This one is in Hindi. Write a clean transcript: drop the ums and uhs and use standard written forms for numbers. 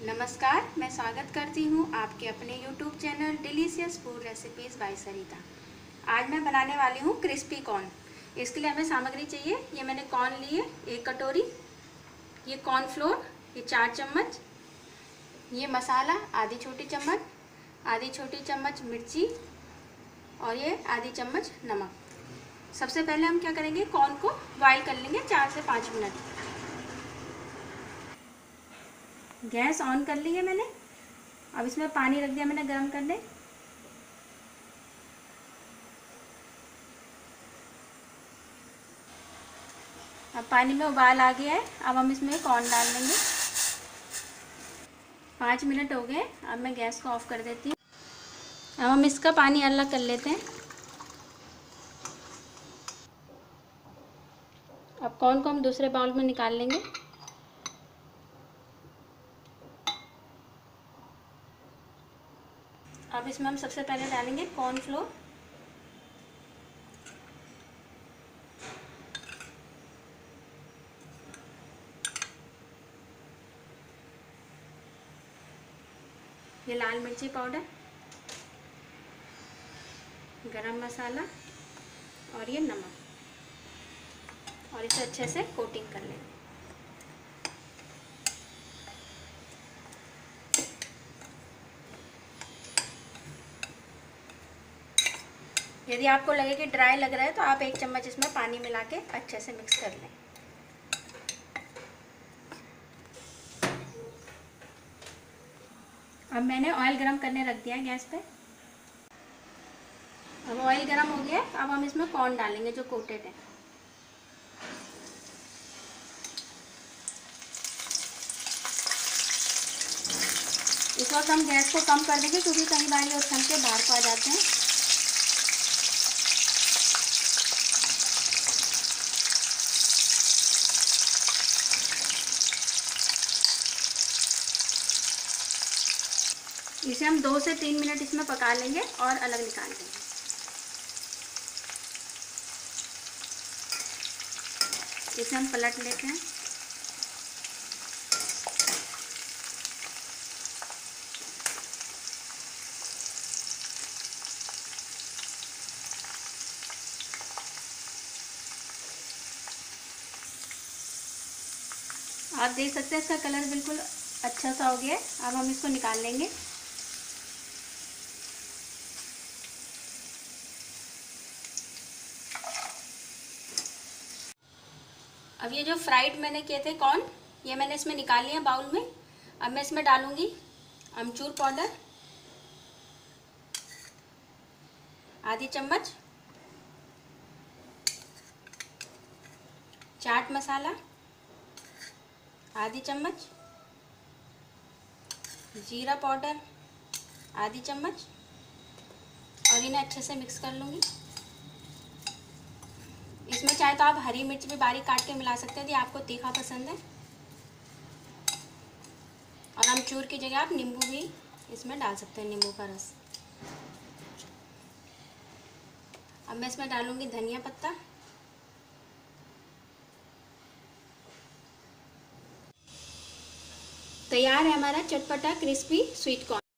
नमस्कार, मैं स्वागत करती हूँ आपके अपने YouTube channel delicious food recipes by Sarita. आज मैं बनाने वाली हूँ क्रिस्पी कॉर्न। इसके लिए हमें सामग्री चाहिए। ये मैंने कॉर्न लिए 1 कटोरी, ये कॉर्नफ्लोर ये 4 चम्मच, ये मसाला आधी छोटी चम्मच मिर्ची और ये आधी चम्मच नमक। सबसे पहले हम क्या करेंगे, कॉर्न को बॉयल कर लेंगे 4 से 5 मिनट। गैस ऑन कर ली है मैंने। अब इसमें पानी रख दिया मैंने गर्म करने। अब पानी में उबाल आ गया है। अब हम इसमें कॉर्न डाल देंगे। 5 मिनट हो गए। अब मैं गैस को ऑफ कर देती हूँ। अब हम इसका पानी अलग कर लेते हैं। अब कॉर्न को हम दूसरे बाउल में निकाल लेंगे। अब इसमें हम सबसे पहले डालेंगे कॉर्नफ्लोर। ये लाल मिर्ची पाउडर, गरम मसाला और ये नमक, और इसे अच्छे से कोटिंग कर लेंगे। यदि आपको लगे कि ड्राई लग रहा है तो आप 1 चम्मच इसमें पानी मिला के अच्छे से मिक्स कर लें। अब मैंने ऑयल गरम करने रख दिया है गैस पे। अब ऑयल गरम हो गया। अब हम इसमें कॉर्न डालेंगे जो कोटेड है। इस वक्त हम गैस को कम कर देंगे क्योंकि कई बार ये उछल के बाहर को आ जाते हैं। इसे हम 2 से 3 मिनट इसमें पका लेंगे और अलग निकाल देंगे। इसे हम पलट लेते हैं। आप देख सकते हैं इसका कलर बिल्कुल अच्छा सा हो गया है। अब हम इसको निकाल लेंगे। अब ये जो फ्राइड मैंने किए थे कॉर्न, ये मैंने इसमें निकाल लिया बाउल में। अब मैं इसमें डालूंगी अमचूर पाउडर आधी चम्मच, चाट मसाला आधी चम्मच, जीरा पाउडर आधी चम्मच, और इन्हें अच्छे से मिक्स कर लूँगी। इसमें चाहे तो आप हरी मिर्च भी बारीक काट के मिला सकते हैं यदि आपको तीखा पसंद है। और अमचूर की जगह आप नींबू भी इसमें डाल सकते हैं, नींबू का रस। अब मैं इसमें डालूंगी धनिया पत्ता। तैयार है हमारा चटपटा क्रिस्पी स्वीट कॉर्न।